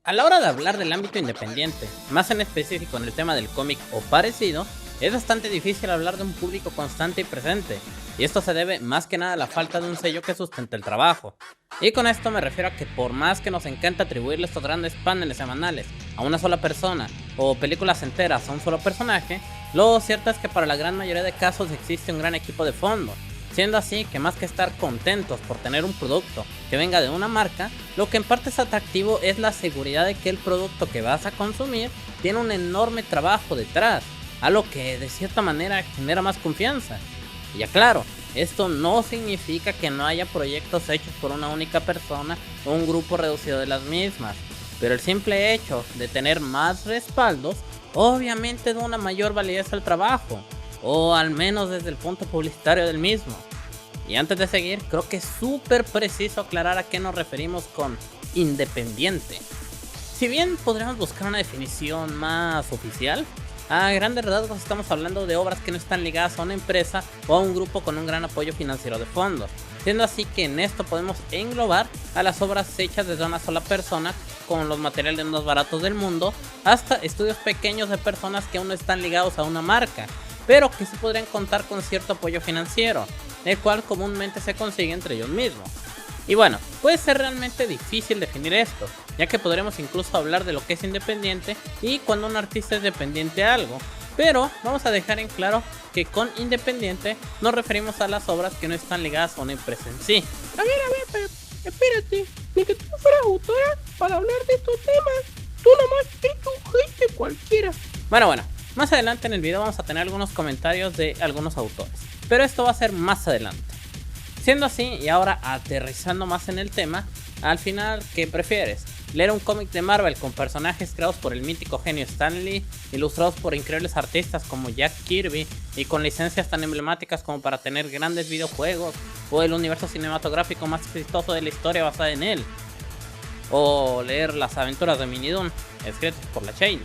A la hora de hablar del ámbito independiente, más en específico en el tema del cómic o parecido, es bastante difícil hablar de un público constante y presente, y esto se debe más que nada a la falta de un sello que sustente el trabajo. Y con esto me refiero a que por más que nos encanta atribuirle estos grandes paneles semanales a una sola persona, o películas enteras a un solo personaje, lo cierto es que para la gran mayoría de casos existe un gran equipo de fondo, siendo así que más que estar contentos por tener un producto que venga de una marca, lo que en parte es atractivo es la seguridad de que el producto que vas a consumir tiene un enorme trabajo detrás, algo que de cierta manera genera más confianza. Y aclaro, esto no significa que no haya proyectos hechos por una única persona o un grupo reducido de las mismas, pero el simple hecho de tener más respaldos obviamente da una mayor validez al trabajo, o al menos desde el punto publicitario del mismo. Y antes de seguir, creo que es súper preciso aclarar a qué nos referimos con independiente. Si bien podríamos buscar una definición más oficial, a grandes rasgos estamos hablando de obras que no están ligadas a una empresa o a un grupo con un gran apoyo financiero de fondo, siendo así que en esto podemos englobar a las obras hechas desde una sola persona con los materiales más baratos del mundo, hasta estudios pequeños de personas que aún no están ligados a una marca, pero que sí podrían contar con cierto apoyo financiero, el cual comúnmente se consigue entre ellos mismos. Y bueno, puede ser realmente difícil definir esto, ya que podremos incluso hablar de lo que es independiente y cuando un artista es dependiente a algo, pero vamos a dejar en claro que con independiente nos referimos a las obras que no están ligadas a una empresa en sí. Pero espérate, ni que tú fueras autora para hablar de estos temas. Tú nomás eres un hater cualquiera. Bueno, más adelante en el video vamos a tener algunos comentarios de algunos autores, pero esto va a ser más adelante. Siendo así, y ahora aterrizando más en el tema, al final, ¿qué prefieres? ¿Leer un cómic de Marvel con personajes creados por el mítico genio Stan Lee, ilustrados por increíbles artistas como Jack Kirby y con licencias tan emblemáticas como para tener grandes videojuegos, o el universo cinematográfico más exitoso de la historia basada en él? ¿O leer las aventuras de Mini-Dune, escritas por la Chain?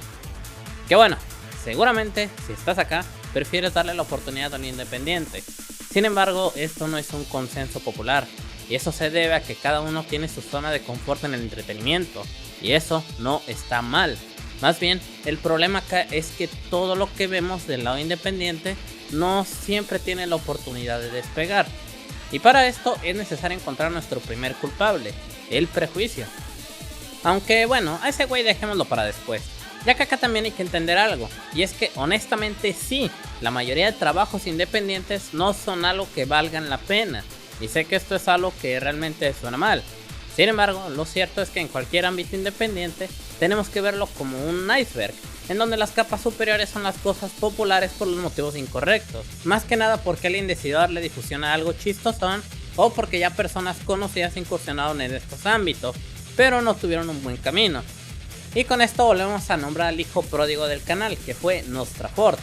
Que bueno, seguramente si estás acá, prefieres darle la oportunidad a lo independiente. Sin embargo, esto no es un consenso popular, y eso se debe a que cada uno tiene su zona de confort en el entretenimiento, y eso no está mal. Más bien, el problema acá es que todo lo que vemos del lado independiente no siempre tiene la oportunidad de despegar. Y para esto es necesario encontrar nuestro primer culpable, el prejuicio. Aunque bueno, a ese güey dejémoslo para después, ya que acá también hay que entender algo, y es que honestamente sí, la mayoría de trabajos independientes no son algo que valgan la pena, y sé que esto es algo que realmente suena mal. Sin embargo, lo cierto es que en cualquier ámbito independiente tenemos que verlo como un iceberg, en donde las capas superiores son las cosas populares por los motivos incorrectos, más que nada porque alguien decidió darle difusión a algo chistosón, o porque ya personas conocidas incursionaron en estos ámbitos, pero no tuvieron un buen camino. Y con esto volvemos a nombrar al hijo pródigo del canal, que fue Nostrafort,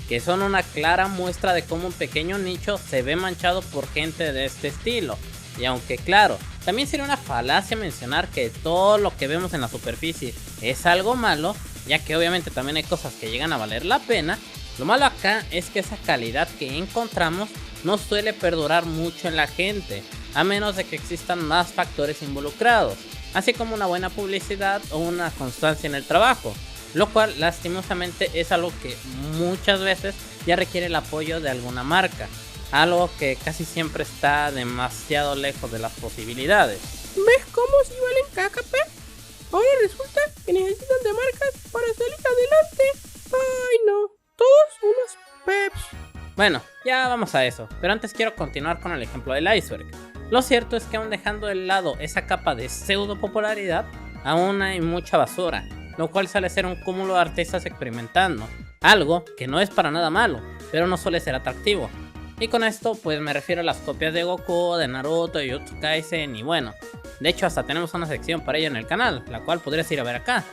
que son una clara muestra de cómo un pequeño nicho se ve manchado por gente de este estilo. Y aunque claro, también sería una falacia mencionar que todo lo que vemos en la superficie es algo malo, ya que obviamente también hay cosas que llegan a valer la pena, lo malo acá es que esa calidad que encontramos no suele perdurar mucho en la gente, a menos de que existan más factores involucrados, así como una buena publicidad o una constancia en el trabajo, lo cual lastimosamente es algo que muchas veces ya requiere el apoyo de alguna marca, algo que casi siempre está demasiado lejos de las posibilidades. ¿Ves cómo si valen caca, pep? Ahora resulta que necesitan de marcas para salir adelante. Ay no, todos unos peps. Bueno, ya vamos a eso, pero antes quiero continuar con el ejemplo del iceberg. Lo cierto es que aún dejando de lado esa capa de pseudo popularidad, aún hay mucha basura, lo cual suele ser un cúmulo de artistas experimentando, algo que no es para nada malo, pero no suele ser atractivo. Y con esto pues me refiero a las copias de Goku, de Naruto, de Jujutsu Kaisen y bueno, de hecho hasta tenemos una sección para ello en el canal, la cual podrías ir a ver acá.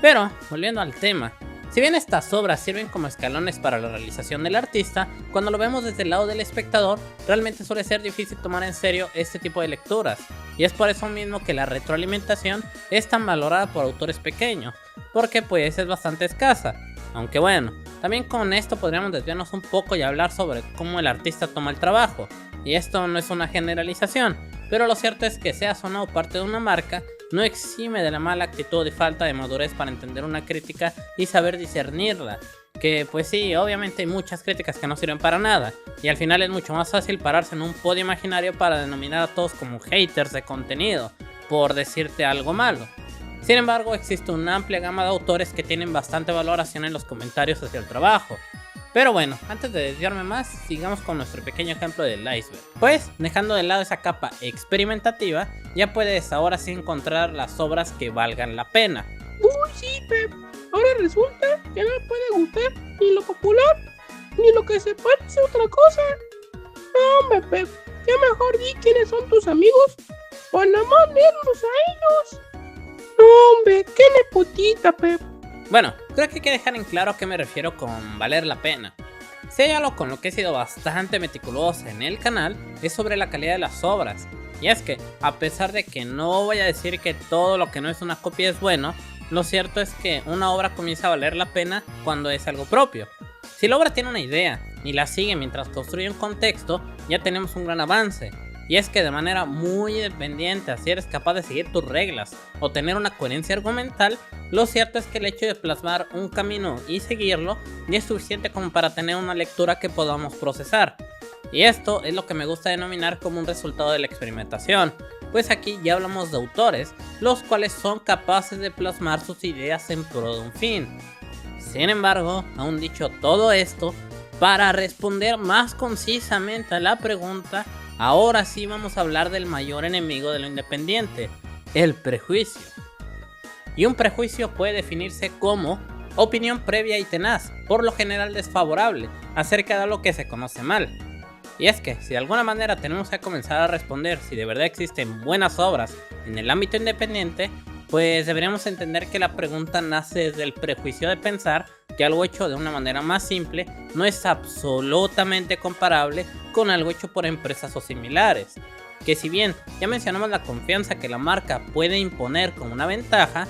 Pero, volviendo al tema, si bien estas obras sirven como escalones para la realización del artista, cuando lo vemos desde el lado del espectador, realmente suele ser difícil tomar en serio este tipo de lecturas, y es por eso mismo que la retroalimentación es tan valorada por autores pequeños, porque pues es bastante escasa, aunque bueno, también con esto podríamos desviarnos un poco y hablar sobre cómo el artista toma el trabajo, y esto no es una generalización, pero lo cierto es que seas o no parte de una marca, no exime de la mala actitud y falta de madurez para entender una crítica y saber discernirla. Que pues sí, obviamente hay muchas críticas que no sirven para nada, y al final es mucho más fácil pararse en un podio imaginario para denominar a todos como haters de contenido, por decirte algo malo. Sin embargo, existe una amplia gama de autores que tienen bastante valoración en los comentarios hacia el trabajo. Pero bueno, antes de desviarme más, sigamos con nuestro pequeño ejemplo del iceberg. Pues, dejando de lado esa capa experimentativa, ya puedes ahora sí encontrar las obras que valgan la pena. Uy, sí, Pep. Ahora resulta que no me puede gustar ni lo popular, ni lo que se parece a otra cosa. No, hombre, Pep. Ya mejor di quiénes son tus amigos, o nada más leerlos a ellos. No, hombre, qué nepotita, Pep. Bueno, creo que hay que dejar en claro a qué me refiero con valer la pena. Si hay algo con lo que he sido bastante meticuloso en el canal, es sobre la calidad de las obras. Y es que, a pesar de que no voy a decir que todo lo que no es una copia es bueno, lo cierto es que una obra comienza a valer la pena cuando es algo propio. Si la obra tiene una idea y la sigue mientras construye un contexto, ya tenemos un gran avance. Y es que de manera muy independiente, así eres capaz de seguir tus reglas o tener una coherencia argumental, lo cierto es que el hecho de plasmar un camino y seguirlo ya es suficiente como para tener una lectura que podamos procesar. Y esto es lo que me gusta denominar como un resultado de la experimentación, pues aquí ya hablamos de autores, los cuales son capaces de plasmar sus ideas en pro de un fin. Sin embargo, aún dicho todo esto, para responder más concisamente a la pregunta, ahora sí vamos a hablar del mayor enemigo de lo independiente, el prejuicio. Y un prejuicio puede definirse como opinión previa y tenaz, por lo general desfavorable, acerca de lo que se conoce mal. Y es que, si de alguna manera tenemos que comenzar a responder si de verdad existen buenas obras en el ámbito independiente, pues deberíamos entender que la pregunta nace desde el prejuicio de pensar que algo hecho de una manera más simple no es absolutamente comparable con algo hecho por empresas o similares. Que si bien ya mencionamos la confianza que la marca puede imponer como una ventaja,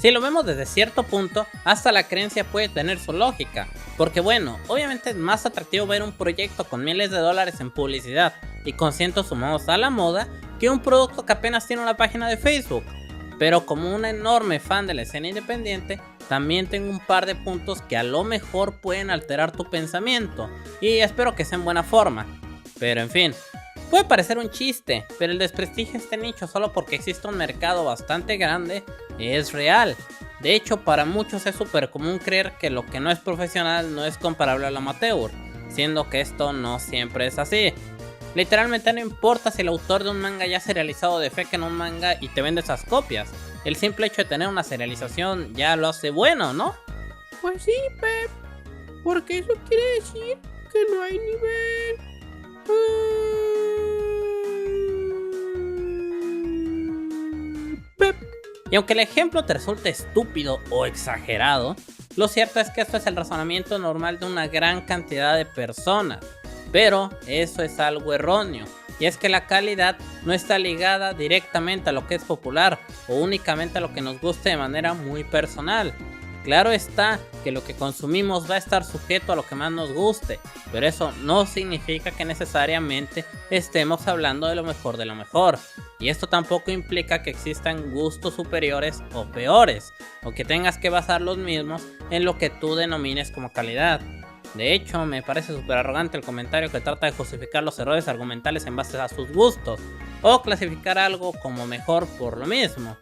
si lo vemos desde cierto punto, hasta la creencia puede tener su lógica, porque bueno, obviamente es más atractivo ver un proyecto con miles de dólares en publicidad y con cientos sumados a la moda que un producto que apenas tiene una página de Facebook. Pero como un enorme fan de la escena independiente, también tengo un par de puntos que a lo mejor pueden alterar tu pensamiento, y espero que sea en buena forma. Pero en fin, puede parecer un chiste, pero el desprestigio de este nicho solo porque existe un mercado bastante grande es real. De hecho, para muchos es súper común creer que lo que no es profesional no es comparable al amateur, siendo que esto no siempre es así. Literalmente no importa si el autor de un manga ya ha serializado defeca en un manga y te vende esas copias. El simple hecho de tener una serialización ya lo hace bueno, ¿no? Pues sí, Pep. Porque eso quiere decir que no hay nivel. Pep. Y aunque el ejemplo te resulte estúpido o exagerado, lo cierto es que esto es el razonamiento normal de una gran cantidad de personas. Pero eso es algo erróneo, y es que la calidad no está ligada directamente a lo que es popular o únicamente a lo que nos guste de manera muy personal. Claro está que lo que consumimos va a estar sujeto a lo que más nos guste, pero eso no significa que necesariamente estemos hablando de lo mejor de lo mejor. Y esto tampoco implica que existan gustos superiores o peores, o que tengas que basar los mismos en lo que tú denomines como calidad. De hecho, me parece súper arrogante el comentario que trata de justificar los errores argumentales en base a sus gustos, o clasificar algo como mejor por lo mismo.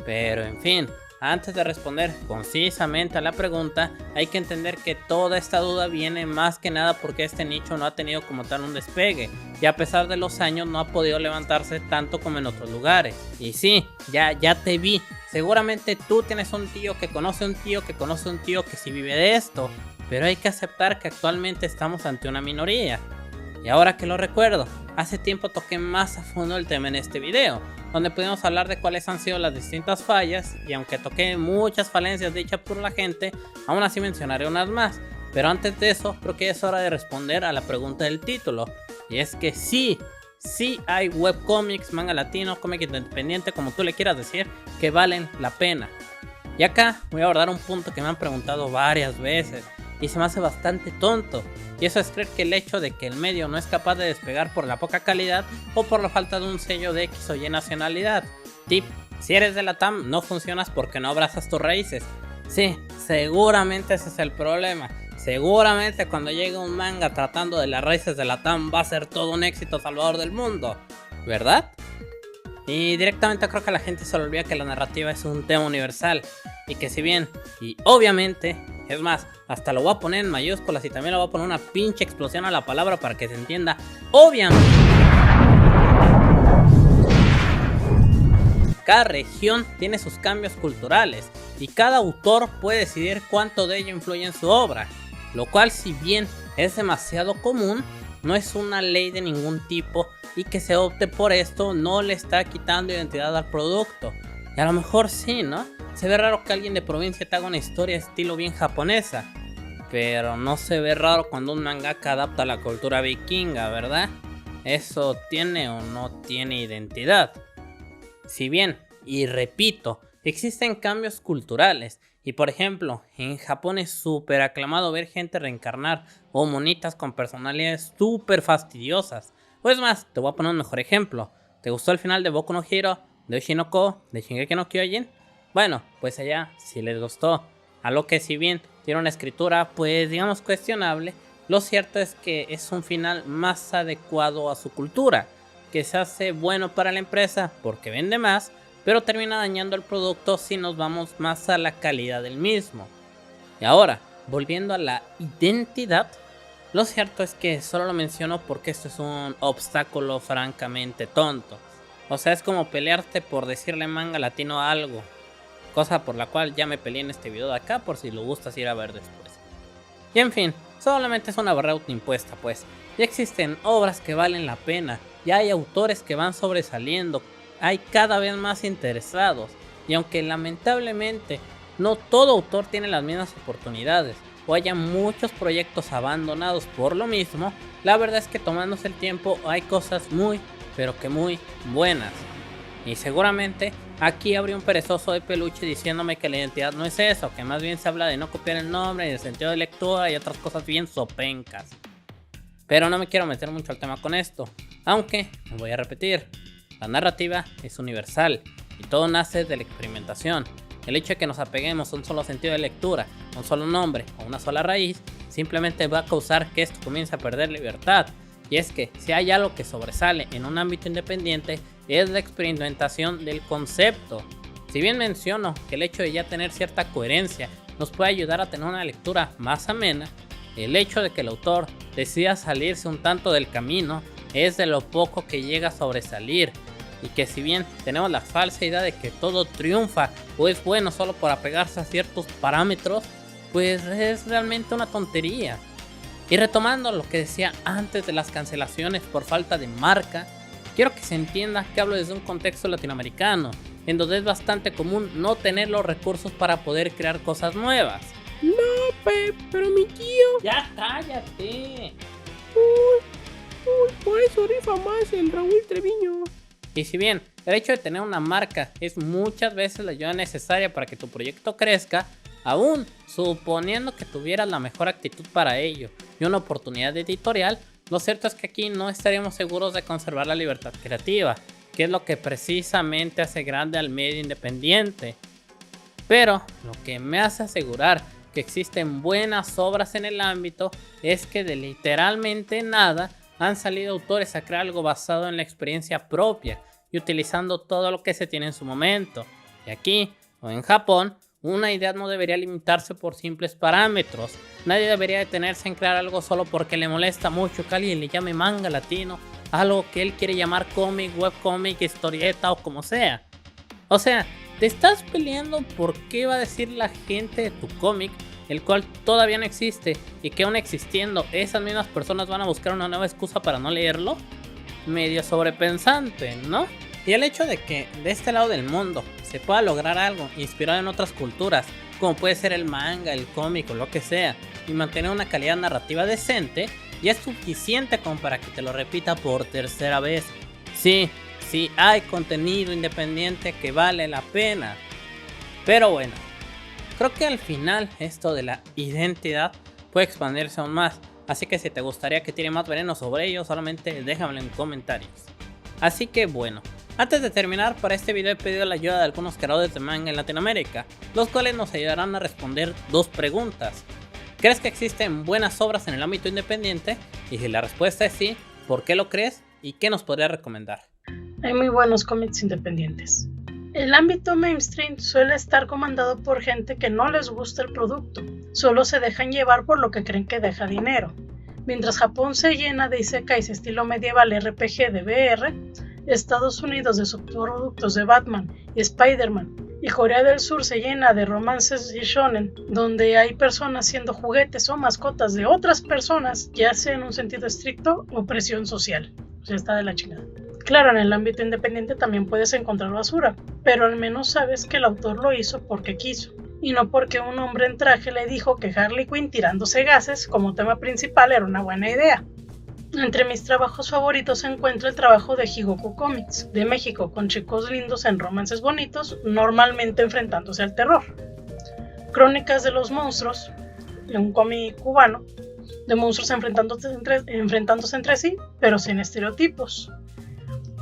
Pero en fin, antes de responder concisamente a la pregunta, hay que entender que toda esta duda viene más que nada porque este nicho no ha tenido como tal un despegue, y a pesar de los años no ha podido levantarse tanto como en otros lugares. Y sí, ya te vi, seguramente tú tienes un tío que conoce un tío que conoce un tío que sí vive de esto, pero hay que aceptar que actualmente estamos ante una minoría. Y ahora que lo recuerdo, hace tiempo toqué más a fondo el tema en este video, donde pudimos hablar de cuáles han sido las distintas fallas, y aunque toqué muchas falencias dichas por la gente, aún así mencionaré unas más. Pero antes de eso, creo que es hora de responder a la pregunta del título, y es que sí hay webcomics, manga latino, cómic independiente, como tú le quieras decir, que valen la pena. Y acá voy a abordar un punto que me han preguntado varias veces, y se me hace bastante tonto, y eso es creer que el hecho de que el medio no es capaz de despegar por la poca calidad o por la falta de un sello de X o Y nacionalidad. Tip, Si eres de la TAM, no funcionas porque no abrazas tus raíces. Sí, seguramente ese es el problema. Seguramente cuando llegue un manga tratando de las raíces de la TAM va a ser todo un éxito salvador del mundo, ¿verdad? Y directamente creo que a la gente se le olvida que la narrativa es un tema universal. Y que si bien, y obviamente, es más, hasta lo voy a poner en mayúsculas y también le voy a poner una pinche explosión a la palabra para que se entienda, obviamente. Cada región tiene sus cambios culturales y cada autor puede decidir cuánto de ello influye en su obra, lo cual, si bien es demasiado común, no es una ley de ningún tipo y que se opte por esto no le está quitando identidad al producto. Y a lo mejor sí, ¿no? Se ve raro que alguien de provincia te haga una historia estilo bien japonesa, pero no se ve raro cuando un mangaka adapta la cultura vikinga, ¿verdad? Eso tiene o no tiene identidad. Si bien, y repito, existen cambios culturales, y por ejemplo, en Japón es súper aclamado ver gente reencarnar o monitas con personalidades súper fastidiosas. O es más, te voy a poner un mejor ejemplo. ¿Te gustó el final de Boku no Hero, de Oshinoko, de Shingeki no Kyojin? Bueno, pues allá sí les gustó. A lo que si bien tiene una escritura pues digamos cuestionable, lo cierto es que es un final más adecuado a su cultura, que se hace bueno para la empresa porque vende más, pero termina dañando el producto si nos vamos más a la calidad del mismo. Y ahora, volviendo a la identidad, lo cierto es que solo lo menciono porque esto es un obstáculo francamente tonto. O sea, es como pelearte por decirle manga latino a algo, cosa por la cual ya me peleé en este video de acá por si lo gustas ir a ver después. Y en fin, solamente es una barrera autoimpuesta pues. Ya existen obras que valen la pena, ya hay autores que van sobresaliendo, hay cada vez más interesados, y aunque lamentablemente no todo autor tiene las mismas oportunidades, o haya muchos proyectos abandonados por lo mismo, la verdad es que tomándose el tiempo hay cosas muy, pero que muy buenas. Y seguramente aquí habría un perezoso de peluche diciéndome que la identidad no es eso, que más bien se habla de no copiar el nombre y el sentido de lectura y otras cosas bien sopencas. Pero no me quiero meter mucho al tema con esto, aunque me voy a repetir, la narrativa es universal y todo nace de la experimentación. El hecho de que nos apeguemos a un solo sentido de lectura, a un solo nombre o una sola raíz, simplemente va a causar que esto comience a perder libertad. Y es que si hay algo que sobresale en un ámbito independiente es la experimentación del concepto. Si bien menciono que el hecho de ya tener cierta coherencia nos puede ayudar a tener una lectura más amena, el hecho de que el autor decida salirse un tanto del camino es de lo poco que llega a sobresalir. Y que si bien tenemos la falsa idea de que todo triunfa o es bueno solo por apegarse a ciertos parámetros, pues es realmente una tontería. Y retomando lo que decía antes de las cancelaciones por falta de marca, quiero que se entienda que hablo desde un contexto latinoamericano, en donde es bastante común no tener los recursos para poder crear cosas nuevas. No, Pep, pero mi tío... ¡Ya cállate! Uy, por eso rifa más el Raúl Treviño. Y si bien el hecho de tener una marca es muchas veces la ayuda necesaria para que tu proyecto crezca, aún suponiendo que tuvieras la mejor actitud para ello y una oportunidad editorial, lo cierto es que aquí no estaríamos seguros de conservar la libertad creativa, que es lo que precisamente hace grande al medio independiente. Pero lo que me hace asegurar que existen buenas obras en el ámbito es que de literalmente nada han salido autores a crear algo basado en la experiencia propia y utilizando todo lo que se tiene en su momento. Y aquí, o en Japón, una idea no debería limitarse por simples parámetros. Nadie debería detenerse en crear algo solo porque le molesta mucho que alguien le llame manga latino, algo que él quiere llamar cómic, webcómic, historieta o como sea. O sea, te estás peleando por qué va a decir la gente de tu cómic, el cual todavía no existe, y que aún existiendo esas mismas personas van a buscar una nueva excusa para no leerlo. Medio sobrepensante, ¿no? Y el hecho de que de este lado del mundo se pueda lograr algo inspirado en otras culturas, como puede ser el manga, el cómic o lo que sea, y mantener una calidad narrativa decente, ya es suficiente como para que te lo repita por tercera vez. Sí hay contenido independiente que vale la pena. Pero bueno, creo que al final esto de la identidad puede expandirse aún más, así que si te gustaría que tire más veneno sobre ello, solamente déjamelo en comentarios. Así que bueno, Antes de terminar, para este video he pedido la ayuda de algunos creadores de manga en Latinoamérica, los cuales nos ayudarán a responder dos preguntas. ¿Crees que existen buenas obras en el ámbito independiente? Y si la respuesta es sí, ¿por qué lo crees? ¿Y qué nos podría recomendar? Hay muy buenos cómics independientes. El ámbito mainstream suele estar comandado por gente que no les gusta el producto, solo se dejan llevar por lo que creen que deja dinero. Mientras Japón se llena de isekais estilo medieval RPG de VR, Estados Unidos de subproductos de Batman y Spider-Man, y Corea del Sur se llena de romances y shonen, donde hay personas siendo juguetes o mascotas de otras personas, ya sea en un sentido estricto o presión social. O sea, está de la chingada. Claro, en el ámbito independiente también puedes encontrar basura, pero al menos sabes que el autor lo hizo porque quiso, y no porque un hombre en traje le dijo que Harley Quinn tirándose gases como tema principal era una buena idea. Entre mis trabajos favoritos se encuentra el trabajo de Higoku Comics, de México, con chicos lindos en romances bonitos, normalmente enfrentándose al terror. Crónicas de los monstruos, un cómic cubano, de monstruos enfrentándose entre sí, pero sin estereotipos.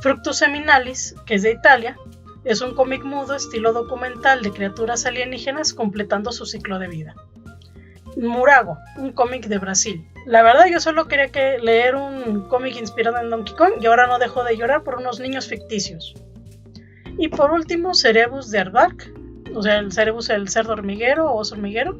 Fructus Seminalis, que es de Italia, es un cómic mudo estilo documental de criaturas alienígenas completando su ciclo de vida. Murago, un cómic de Brasil. La verdad yo solo quería leer un cómic inspirado en Donkey Kong y ahora no dejo de llorar por unos niños ficticios. Y por último, Cerebus de Aardvark, o sea, el Cerebus, el cerdo hormiguero o oso hormiguero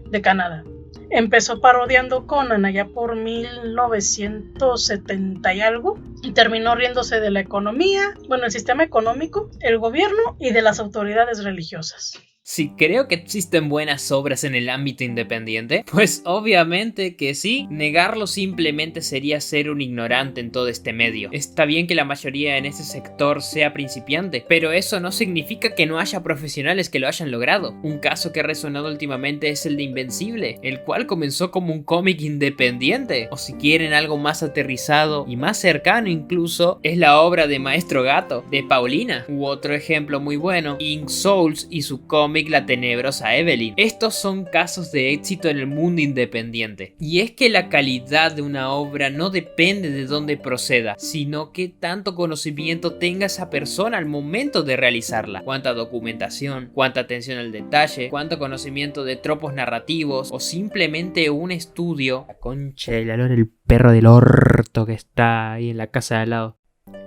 de Canadá. Empezó parodiando Conan allá por 1970 y algo y terminó riéndose de la economía, el sistema económico, el gobierno y de las autoridades religiosas. Si creo que existen buenas obras en el ámbito independiente, pues obviamente que sí, negarlo simplemente sería ser un ignorante en todo este medio. Está bien que la mayoría en ese sector sea principiante, pero eso no significa que no haya profesionales que lo hayan logrado. Un caso que ha resonado últimamente es el de Invencible, el cual comenzó como un cómic independiente, o si quieren algo más aterrizado y más cercano incluso, es la obra de Maestro Gato, de Paulina, u otro ejemplo muy bueno, Ink Souls y su cómic La Tenebrosa Evelyn. Estos son casos de éxito en el mundo independiente. Y es que la calidad de una obra no depende de dónde proceda, sino que tanto conocimiento tenga esa persona al momento de realizarla. Cuánta documentación, cuánta atención al detalle, cuánto conocimiento de tropos narrativos o simplemente un estudio. La concha de la lora, el perro del orto que está ahí en la casa de al lado.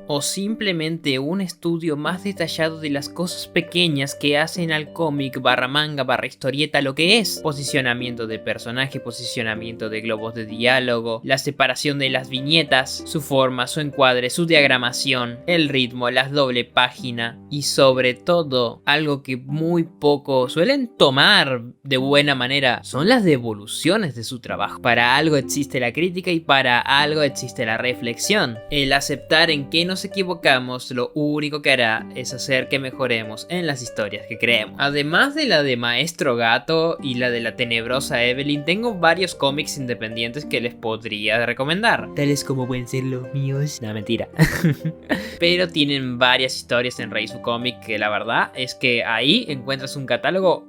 O simplemente un estudio más detallado de las cosas pequeñas que hacen al cómic barra manga barra historieta lo que es. Posicionamiento de personaje, posicionamiento de globos de diálogo, la separación de las viñetas, su forma, su encuadre, su diagramación, el ritmo, las doble página y sobre todo, algo que muy poco suelen tomar de buena manera, son las devoluciones de su trabajo. Para algo existe la crítica y para algo existe la reflexión. El aceptar en qué nos equivocamos, lo único que hará es hacer que mejoremos en las historias que creemos. Además de la de Maestro Gato y la de La Tenebrosa Evelyn, tengo varios cómics independientes que les podría recomendar, tales como pueden ser los míos. No, mentira. Pero tienen varias historias en Reizu Comic que la verdad es que ahí encuentras un catálogo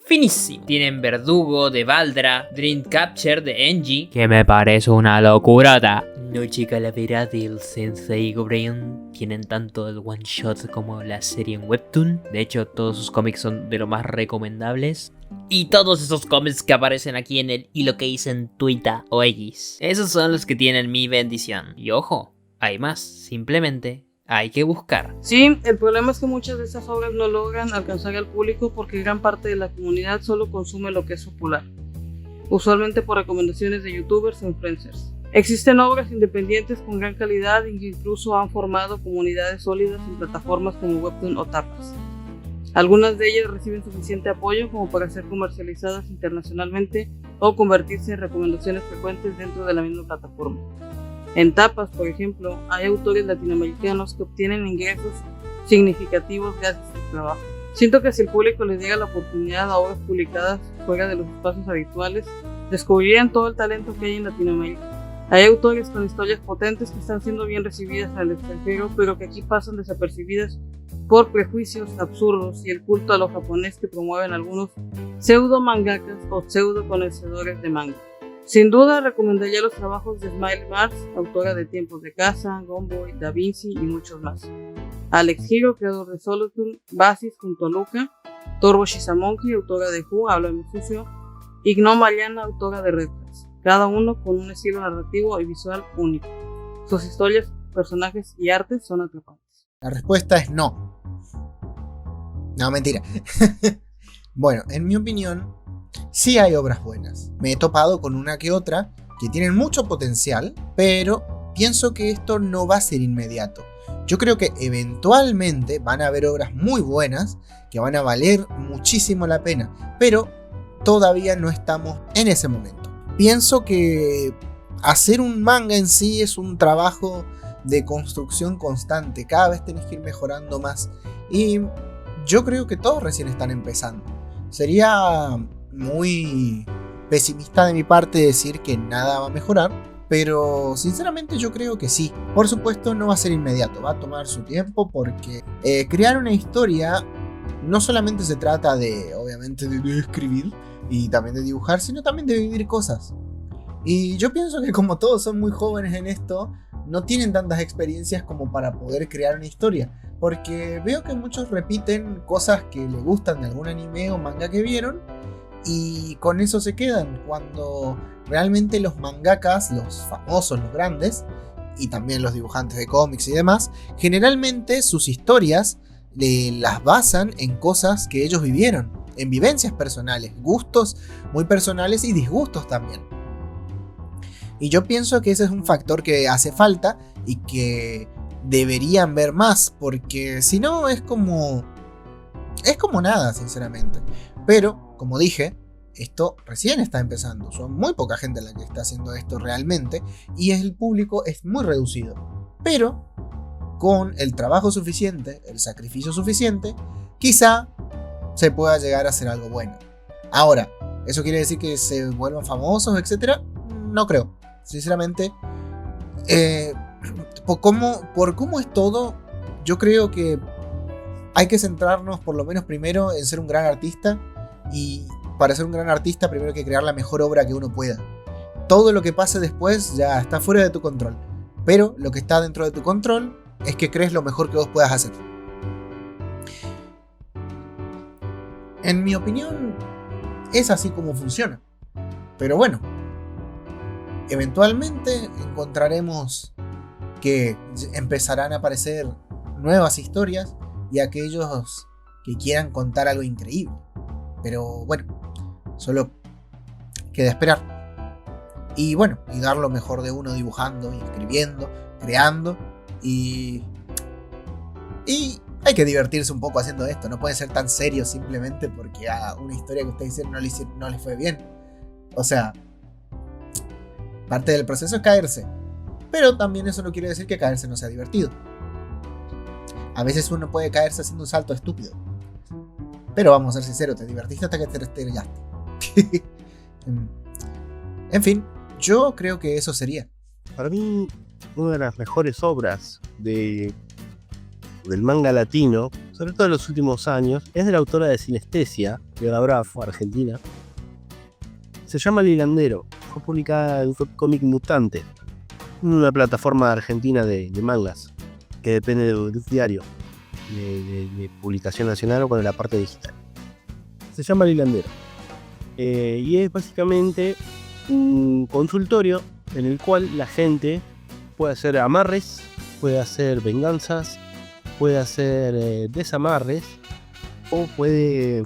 finísimo. Tienen Verdugo de Valdra, Dream Capture de Enji, que me parece una locurota. Noche Calavera del Sensei Gobrain. Tienen tanto el one shot como la serie en Webtoon. De hecho, todos sus cómics son de lo más recomendables. Y todos esos cómics que aparecen aquí en el hilo que hice en Twitter o X. Esos son los que tienen mi bendición. Y ojo, hay más. Simplemente hay que buscar. Sí, el problema es que muchas de estas obras no logran alcanzar al público porque gran parte de la comunidad solo consume lo que es popular, usualmente por recomendaciones de youtubers o influencers. Existen obras independientes con gran calidad y que incluso han formado comunidades sólidas en plataformas como Webtoon o Tapas. Algunas de ellas reciben suficiente apoyo como para ser comercializadas internacionalmente o convertirse en recomendaciones frecuentes dentro de la misma plataforma. En Tapas, por ejemplo, hay autores latinoamericanos que obtienen ingresos significativos gracias a su trabajo. Siento que si el público les diera la oportunidad a obras publicadas fuera de los espacios habituales, descubrirían todo el talento que hay en Latinoamérica. Hay autores con historias potentes que están siendo bien recibidas en el extranjero, pero que aquí pasan desapercibidas por prejuicios absurdos y el culto a lo japonés que promueven algunos pseudo mangakas o pseudo conocedores de manga. Sin duda recomendaría los trabajos de Smiley Mars, autora de Tiempos de Casa, Gonboy, Da Vinci y muchos más. Alex Hero, creador de Solitude, Basis junto a Luca, Torbo Shizamonkey, autora de Who, Háblame Sucio, y Gnome Aliana, autora de Red Flags, cada uno con un estilo narrativo y visual único. Sus historias, personajes y artes son atrapantes. La respuesta es no. No, mentira. Bueno, en mi opinión, sí hay obras buenas. Me he topado con una que otra que tienen mucho potencial, pero pienso que esto no va a ser inmediato. Yo creo que eventualmente van a haber obras muy buenas que van a valer muchísimo la pena, pero todavía no estamos en ese momento. Pienso que hacer un manga en sí es un trabajo de construcción constante. Cada vez tenés que ir mejorando más. Y yo creo que todos recién están empezando. Sería muy pesimista de mi parte decir que nada va a mejorar, pero sinceramente yo creo que sí. Por supuesto no va a ser inmediato, va a tomar su tiempo porque crear una historia no solamente se trata de, obviamente, de escribir y también de dibujar, sino también de vivir cosas. Y yo pienso que como todos son muy jóvenes en esto, no tienen tantas experiencias como para poder crear una historia. Porque veo que muchos repiten cosas que les gustan de algún anime o manga que vieron y con eso se quedan, cuando realmente los mangakas, los famosos, los grandes, y también los dibujantes de cómics y demás, generalmente sus historias las basan en cosas que ellos vivieron, en vivencias personales, gustos muy personales y disgustos también. Y yo pienso que ese es un factor que hace falta y que deberían ver más, porque si no es como nada, sinceramente. Pero, como dije, esto recién está empezando. Son muy poca gente la que está haciendo esto realmente y el público es muy reducido. Pero con el trabajo suficiente, el sacrificio suficiente, quizá se pueda llegar a hacer algo bueno. Ahora, ¿eso quiere decir que se vuelvan famosos, etcétera? No creo. Sinceramente, por cómo es todo, yo creo que hay que centrarnos por lo menos primero en ser un gran artista. Y para ser un gran artista primero hay que crear la mejor obra que uno pueda. Todo lo que pase después ya está fuera de tu control. Pero lo que está dentro de tu control es que crees lo mejor que vos puedas hacer. En mi opinión, es así como funciona. Pero bueno, eventualmente encontraremos que empezarán a aparecer nuevas historias y aquellos que quieran contar algo increíble. Pero bueno, solo queda esperar. Y bueno, y dar lo mejor de uno dibujando y escribiendo, creando. Y hay que divertirse un poco haciendo esto. No puede ser tan serio simplemente porque a una historia que ustedes hicieron no les fue bien. O sea, parte del proceso es caerse. Pero también eso no quiere decir que caerse no sea divertido. A veces uno puede caerse haciendo un salto estúpido. Pero vamos a ser sinceros, te divertiste hasta que te estrellaste. En fin, yo creo que eso sería. Para mí, una de las mejores obras del manga latino, sobre todo en los últimos años, es de la autora de Sinestesia, de la Bravo, argentina. Se llama El Hilandero. Fue publicada en Cómic Mutante, una plataforma argentina de mangas que depende de un diario de publicación nacional o con la parte digital. Se llama El Hilandero. Y es básicamente un consultorio en el cual la gente puede hacer amarres, puede hacer venganzas, puede hacer desamarres o puede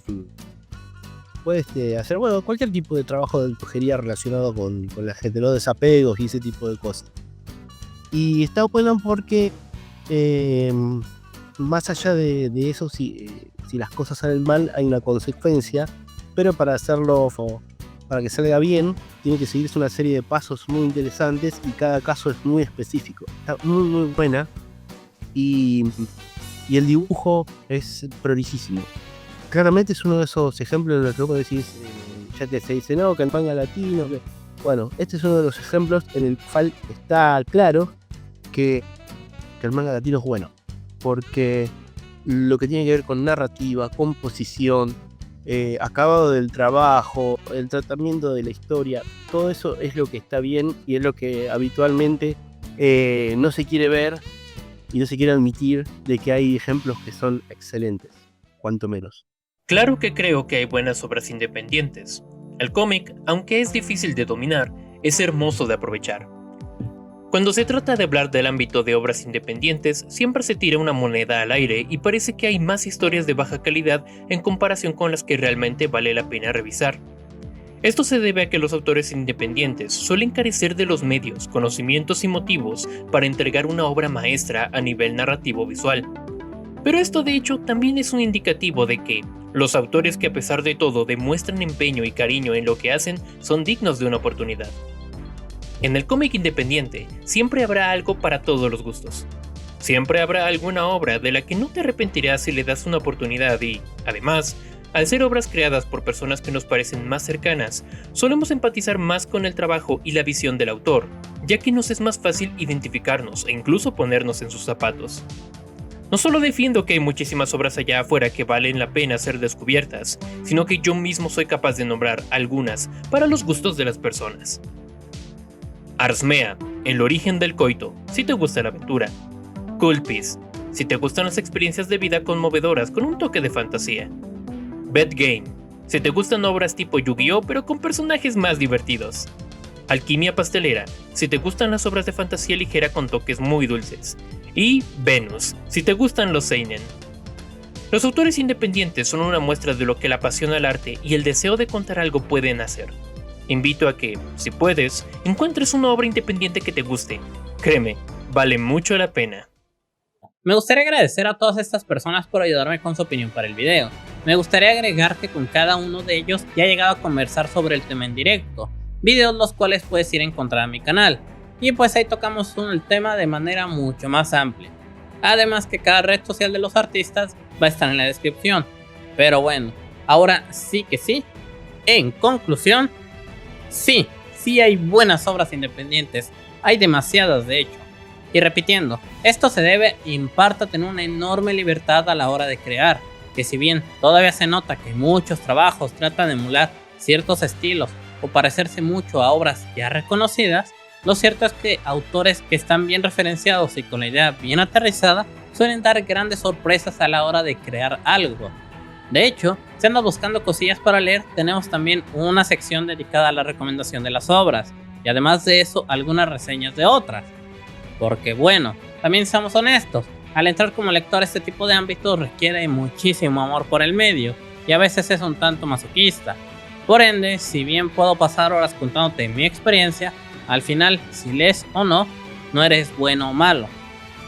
hacer cualquier tipo de trabajo de brujería relacionado con la gente, los desapegos y ese tipo de cosas. Y está bueno porque más allá de eso, si las cosas salen mal, hay una consecuencia, pero para hacerlo, para que salga bien, tiene que seguirse una serie de pasos muy interesantes y cada caso es muy específico. Está muy muy buena y el dibujo es prolijísimo. Claramente es uno de esos ejemplos en los que vos decís, ya se dice, no, que el manga latino, que... Bueno, este es uno de los ejemplos en el cual está claro que el manga latino es bueno, porque lo que tiene que ver con narrativa, composición, acabado del trabajo, el tratamiento de la historia, todo eso es lo que está bien y es lo que habitualmente no se quiere ver y no se quiere admitir de que hay ejemplos que son excelentes, cuanto menos. Claro que creo que hay buenas obras independientes. El cómic, aunque es difícil de dominar, es hermoso de aprovechar. Cuando se trata de hablar del ámbito de obras independientes, siempre se tira una moneda al aire y parece que hay más historias de baja calidad en comparación con las que realmente vale la pena revisar. Esto se debe a que los autores independientes suelen carecer de los medios, conocimientos y motivos para entregar una obra maestra a nivel narrativo visual. Pero esto de hecho también es un indicativo de que los autores que a pesar de todo demuestran empeño y cariño en lo que hacen son dignos de una oportunidad. En el cómic independiente siempre habrá algo para todos los gustos. Siempre habrá alguna obra de la que no te arrepentirás si le das una oportunidad y, además, al ser obras creadas por personas que nos parecen más cercanas, solemos empatizar más con el trabajo y la visión del autor, ya que nos es más fácil identificarnos e incluso ponernos en sus zapatos. No solo defiendo que hay muchísimas obras allá afuera que valen la pena ser descubiertas, sino que yo mismo soy capaz de nombrar algunas para los gustos de las personas. Arsmea, El origen del coito, si te gusta la aventura. Coolpiece, si te gustan las experiencias de vida conmovedoras con un toque de fantasía. Bad Game, si te gustan obras tipo Yu-Gi-Oh pero con personajes más divertidos. Alquimia pastelera, si te gustan las obras de fantasía ligera con toques muy dulces. Y Venus, si te gustan los seinen. Los autores independientes son una muestra de lo que la pasión al arte y el deseo de contar algo pueden hacer. Invito a que, si puedes, encuentres una obra independiente que te guste. Créeme, vale mucho la pena. Me gustaría agradecer a todas estas personas por ayudarme con su opinión para el video. Me gustaría agregar que con cada uno de ellos ya he llegado a conversar sobre el tema en directo, videos los cuales puedes ir a encontrar en mi canal, y pues ahí tocamos el tema de manera mucho más amplia. Además que cada red social de los artistas va a estar en la descripción. Pero bueno, ahora sí que sí, en conclusión, sí hay buenas obras independientes, hay demasiadas de hecho. Y repitiendo, esto se debe en parte a tener una enorme libertad a la hora de crear, que si bien todavía se nota que muchos trabajos tratan de emular ciertos estilos o parecerse mucho a obras ya reconocidas, lo cierto es que autores que están bien referenciados y con la idea bien aterrizada suelen dar grandes sorpresas a la hora de crear algo. De hecho, si andas buscando cosillas para leer, tenemos también una sección dedicada a la recomendación de las obras, y además de eso, algunas reseñas de otras. Porque bueno, también seamos honestos, al entrar como lector a este tipo de ámbitos requiere muchísimo amor por el medio, y a veces es un tanto masoquista. Por ende, si bien puedo pasar horas contándote mi experiencia, al final, si lees o no, no eres bueno o malo.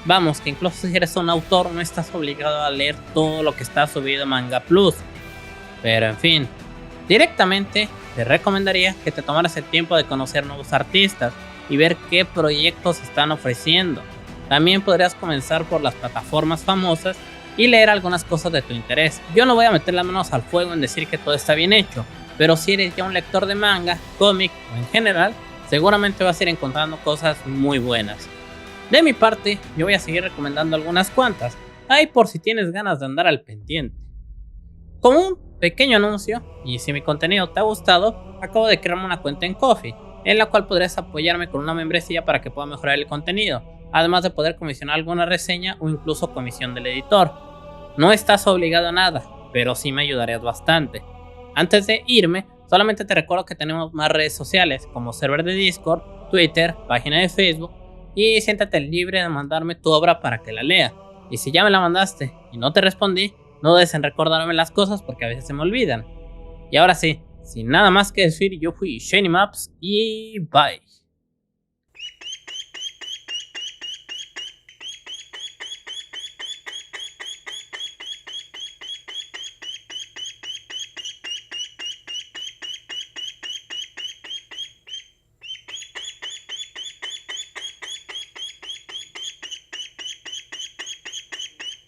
Vamos, que incluso si eres un autor no estás obligado a leer todo lo que está subido en Manga Plus. Pero en fin, directamente te recomendaría que te tomaras el tiempo de conocer nuevos artistas y ver qué proyectos están ofreciendo. También podrías comenzar por las plataformas famosas y leer algunas cosas de tu interés. Yo no voy a meter las manos al fuego en decir que todo está bien hecho, pero si eres ya un lector de manga, cómic o en general, seguramente vas a ir encontrando cosas muy buenas. De mi parte, yo voy a seguir recomendando algunas cuantas, ahí por si tienes ganas de andar al pendiente. Como un pequeño anuncio, y si mi contenido te ha gustado, acabo de crearme una cuenta en Ko-fi, en la cual podrás apoyarme con una membresía para que pueda mejorar el contenido, además de poder comisionar alguna reseña o incluso comisión del editor. No estás obligado a nada, pero sí me ayudarías bastante. Antes de irme, solamente te recuerdo que tenemos más redes sociales como server de Discord, Twitter, página de Facebook, y siéntate libre de mandarme tu obra para que la lea. Y si ya me la mandaste y no te respondí, no dudes en recordarme las cosas porque a veces se me olvidan. Y ahora sí, sin nada más que decir, yo fui Shiny Maps y bye.